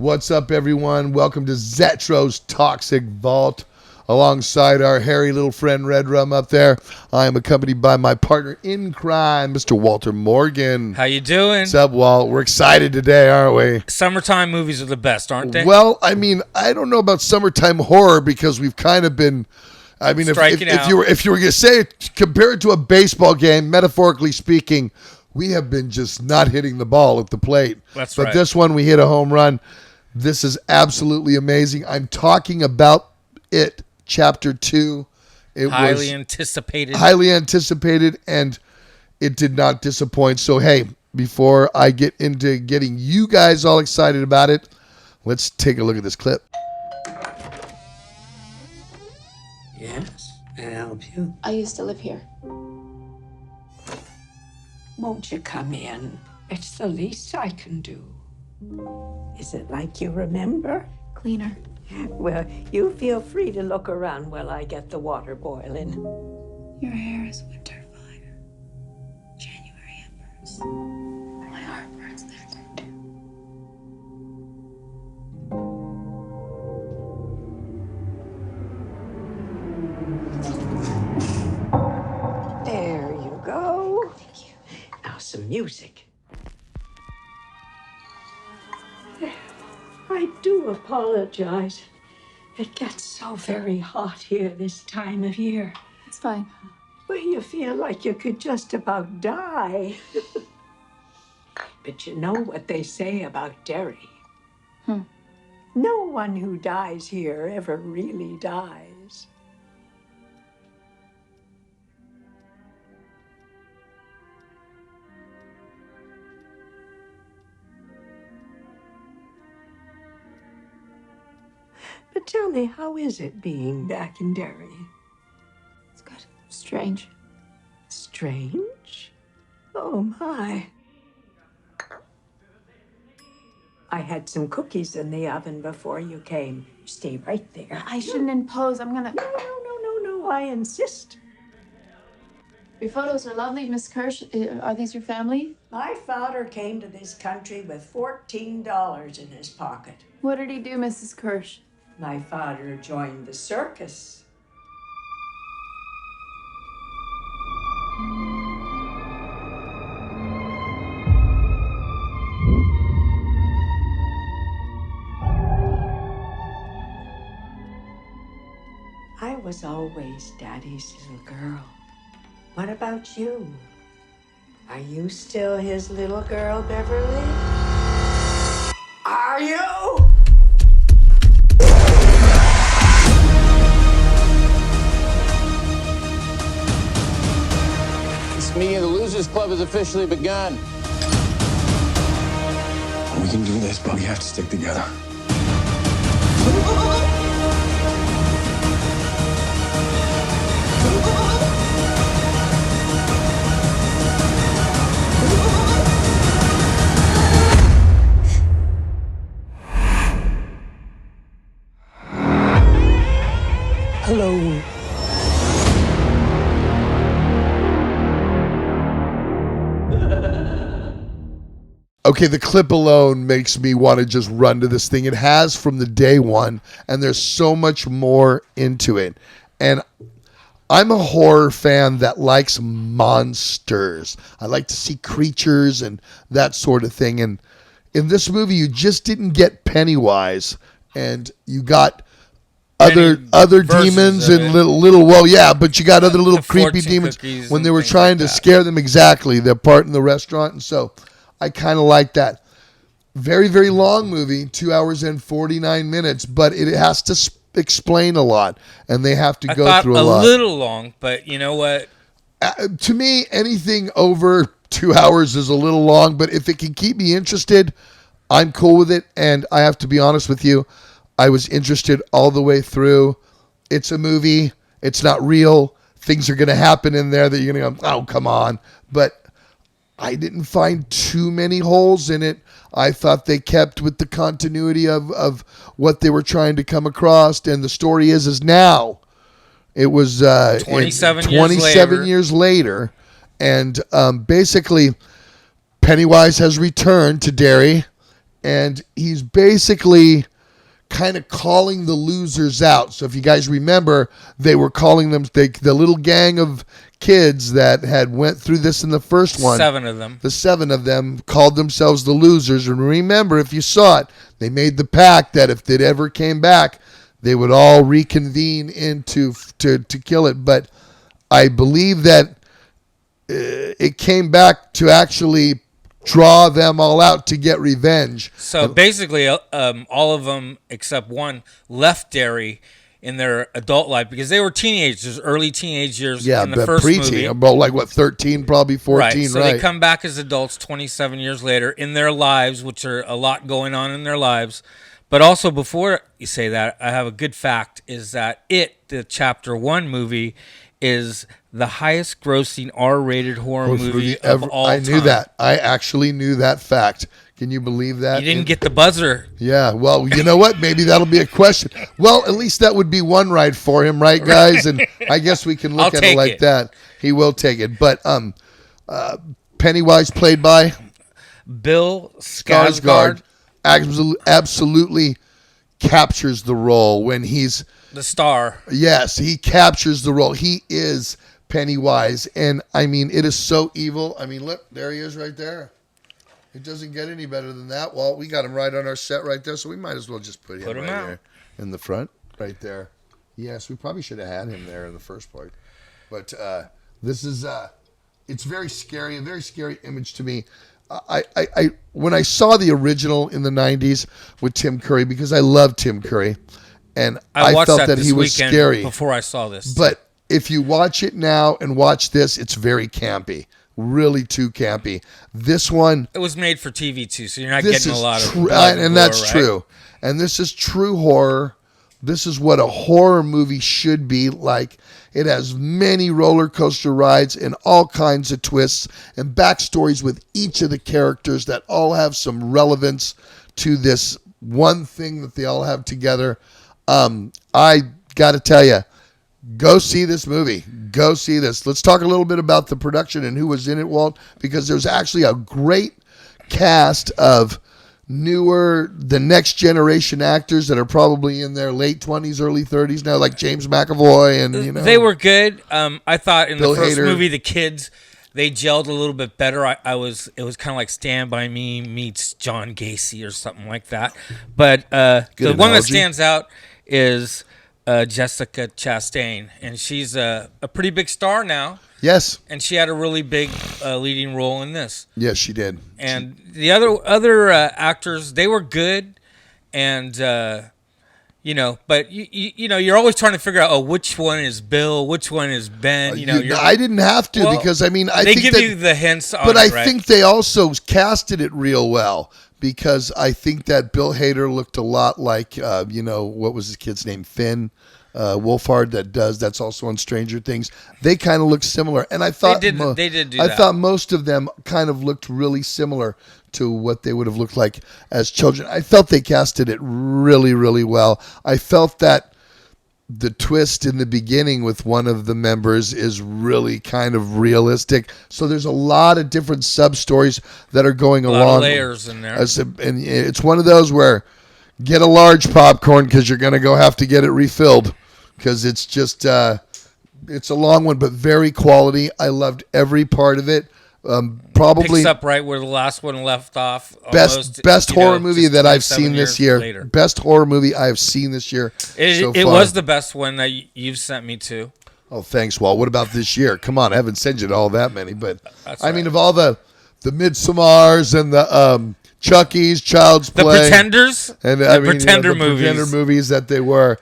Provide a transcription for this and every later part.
What's up, everyone? Welcome to Zetro's Toxic Vault. Alongside our hairy little friend Red Rum up there, I am accompanied by my partner in crime, Mr. Walter Morgan. How you doing? What's up, Walt? We're excited today, aren't we? Summertime movies are the best, aren't they? Well, I mean, I don't know about summertime horror because we've kind of been... I mean, if you were going to say, compare it to a baseball game, metaphorically speaking, we have been just not hitting the ball at the plate. That's right. But this one, we hit a home run. This is absolutely amazing. I'm talking about it, Chapter 2. It was highly anticipated, and it did not disappoint. So, hey, before I get into getting you guys all excited about it, let's take a look at this clip. Yes, can I help you? I used to live here. Won't you come in? It's the least I can do. Is it like you remember? Cleaner. Well, you feel free to look around while I get the water boiling. Your hair is winter fire. January embers. My heart burns there too. There you go. Thank you. Now some music. I do apologize. It gets so very hot here this time of year. It's fine. Well, you feel like you could just about die. But you know what they say about Derry? No one who dies here ever really dies. But tell me, how is it being back in Derry? It's good. Strange. Strange? Oh, my. I had some cookies in the oven before you came. Stay right there. I shouldn't impose. I'm gonna... No, I insist. Your photos are lovely, Miss Kirsch. Are these your family? My father came to this country with $14 in his pocket. What did he do, Mrs. Kirsch? My father joined the circus. I was always Daddy's little girl. What about you? Are you still his little girl, Beverly? Are you? This meeting of the Losers Club has officially begun. We can do this, but we have to stick together. Hello. Okay, the clip alone makes me want to just run to this thing. It has from the day one, and there's so much more into it. And I'm a horror fan that likes monsters. I like to see creatures and that sort of thing. And in this movie, you just didn't get Pennywise, and you got other demons and little well, yeah, but you got other little creepy demons when they were trying to scare them. Exactly, the part in the restaurant, and so I kind of like that. Very, very long movie, 2 hours and 49 minutes, but it has to explain a lot, and they have to go through a lot. A little long, but you know what? To me, anything over 2 hours is a little long, but if it can keep me interested, I'm cool with it. And I have to be honest with you, I was interested all the way through. It's a movie. It's not real. Things are going to happen in there that you're going to go, oh, come on. But I didn't find too many holes in it. I thought they kept with the continuity of what they were trying to come across. And the story is now. It was 27 years later. And basically, Pennywise has returned to Derry. and he's basically kind of calling the losers out. So if you guys remember, they were calling them the little gang of kids that had went through this in the first one. 7 of them. The 7 of them called themselves the losers. And remember, if you saw it, they made the pact that if it ever came back, they would all reconvene to kill it. But I believe that it came back to actually draw them all out to get revenge. So basically, all of them except one left Derry in their adult life because they were teenagers, early teenage years in the first movie. About like what, 13, probably 14, right? So they come back as adults 27 years later in their lives, which are a lot going on in their lives. But also, before you say that, I have a good fact, is that the Chapter 1 movie, is the highest grossing R-rated horror movie of all time. I knew that. I actually knew that fact. Can you believe that? You didn't get the buzzer. Yeah, well, you know what? Maybe that'll be a question. Well, at least that would be one right for him, right, guys? And I guess we can look at it like that. He will take it. But Pennywise, played by Bill Skarsgård, absolutely captures the role when he's the star. Yes, he captures the role. He is Pennywise, and I mean, it is so evil. I mean, look, there he is right there. It doesn't get any better than that. Well, we got him right on our set right there, so we might as well just put him right there in the front, right there. Yes, we probably should have had him there in the first part. But this is, it's very scary, a very scary image to me. I when I saw the original in the 90s with Tim Curry, because I love Tim Curry, and I felt that he was scary before I saw this. But if you watch it now and watch this, it's very campy. Really too campy. This one, it was made for TV too, so you're not getting a lot of and that's true. And this is true horror. This is what a horror movie should be like. It has many roller coaster rides and all kinds of twists and backstories with each of the characters that all have some relevance to this one thing that they all have together. I got to tell you, go see this movie. Go see this. Let's talk a little bit about the production and who was in it, Walt, because there's actually a great cast of the next generation actors that are probably in their late 20s, early 30s now, like James McAvoy, and you know, they were good. I thought in Bill the first Hader. movie, the kids, they gelled a little bit better. It was kind of like Stand By Me meets John Gacy or something like that. But the one that stands out is Jessica Chastain, and she's a pretty big star now. Yes. And she had a really big leading role in this. Yes, she did. And the other actors, they were good, and but you're always trying to figure out which one is Bill, which one is Ben. I didn't have to because I mean they give you the hints. But I think they also casted it real well. Because I think that Bill Hader looked a lot like, what was his kid's name? Finn Wolfhard that's also on Stranger Things. They kind of look similar. And I thought they did do that. I thought most of them kind of looked really similar to what they would have looked like as children. I felt they casted it really, really well. I felt that the twist in the beginning with one of the members is really kind of realistic. So there's a lot of different sub-stories that are going along. A lot of layers in there. And it's one of those where get a large popcorn because you're going to have to get it refilled because it's just, it's a long one, but very quality. I loved every part of it. Probably picks up right where the last one left off. Best horror movie that I've seen this year. Later. Best horror movie I have seen this year. It was the best one that you've sent me to. Oh, thanks, Walt. What about this year? Come on, I haven't sent you all that many, but that's I mean, of all the Midsommars and the Chucky's, Child's Play, the Pretenders, and the Pretender movies that they were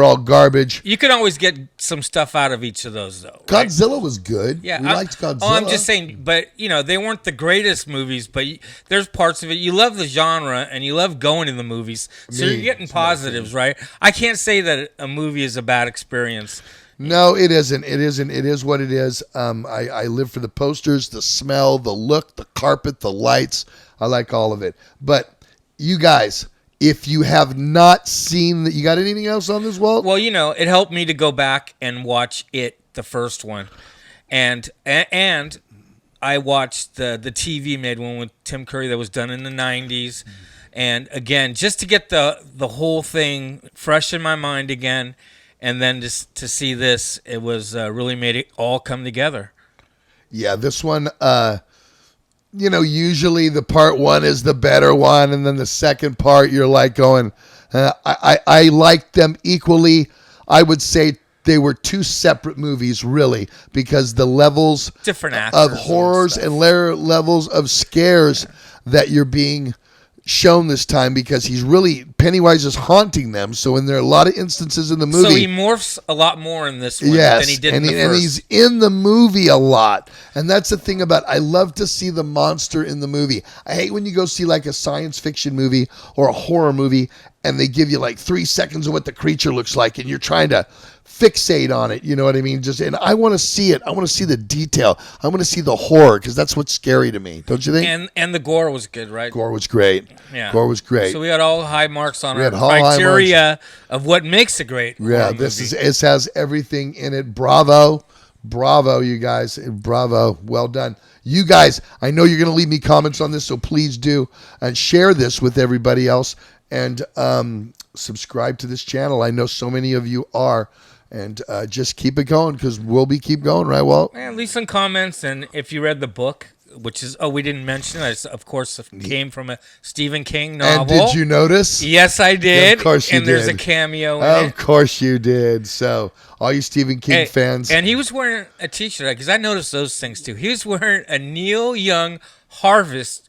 all garbage. You could always get some stuff out of each of those, though. Right? Godzilla was good. Yeah, we liked Godzilla. Oh, I'm just saying, but they weren't the greatest movies. But there's parts of it you love the genre and you love going to the movies, so you're getting positives, right? I can't say that a movie is a bad experience. No, it isn't. It isn't. It is what it is. I live for the posters, the smell, the look, the carpet, the lights. I like all of it. But you guys, if you have not seen you got anything else on this, Walt? Well, it helped me to go back and watch it, the first one. And I watched the TV made one with Tim Curry that was done in the 90s. And again, just to get the whole thing fresh in my mind again, and then just to see this, it was really made it all come together. Yeah, this one, usually the part one is the better one, and then the second part you're like going, I like them equally. I would say they were two separate movies, really, because the levels Different of actors horrors and and stuff. levels of scares that you're being shown this time, because Pennywise is haunting them. So in there are a lot of instances in the movie. So he morphs a lot more in this one Yes, than he did and, in the and first. he's in the movie a lot. And that's the thing about, I love to see the monster in the movie. I hate when you go see like a science fiction movie or a horror movie and they give you like 3 seconds of what the creature looks like and you're trying to fixate on it. You know what I mean? And I want to see it. I want to see the detail. I want to see the horror, because that's what's scary to me. Don't you think? And the gore was good, right? Gore was great. Yeah. Gore was great. So we had all high marks on We our had all high criteria of what makes a great Yeah, horror this movie. has everything in it. Bravo, you guys, bravo, well done. You guys, I know you're going to leave me comments on this, so please do, and share this with everybody else, and subscribe to this channel. I know so many of you are, and just keep it going, because we'll keep going, right, Walt? And leave some comments, and if you read the book, which is we didn't mention it, of course, it came from a Stephen King novel. And did you notice? Yes, I did. Of course you and there's a did. cameo in it. Of course you did. So, all you Stephen King fans. And he was wearing a T-shirt, because I noticed those things too. He was wearing a Neil Young Harvest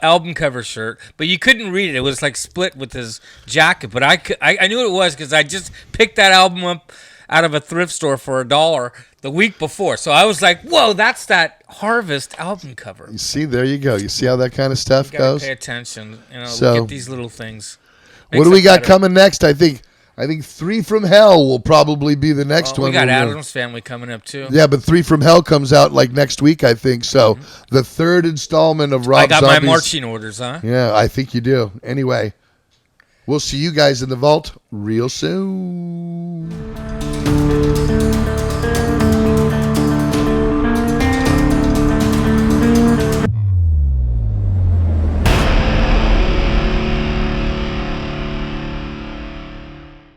album cover shirt, but you couldn't read it. It was like split with his jacket. But I knew what it was, because I just picked that album up out of a thrift store for $1 the week before. So I was like, "Whoa, that's that Harvest album cover." You see, there you go. You see how that kind of stuff You gotta goes? pay attention. So- Look at these little things. What Makes do we us got better. coming next? I think 3 from Hell will probably be the next one. We got we're doing. Adam's Family coming up too. Yeah, but 3 from Hell comes out like next week, I think. So the third installment of Rob I got Zombie's. my marching orders, huh? Yeah, I think you do. Anyway, we'll see you guys in the vault real soon.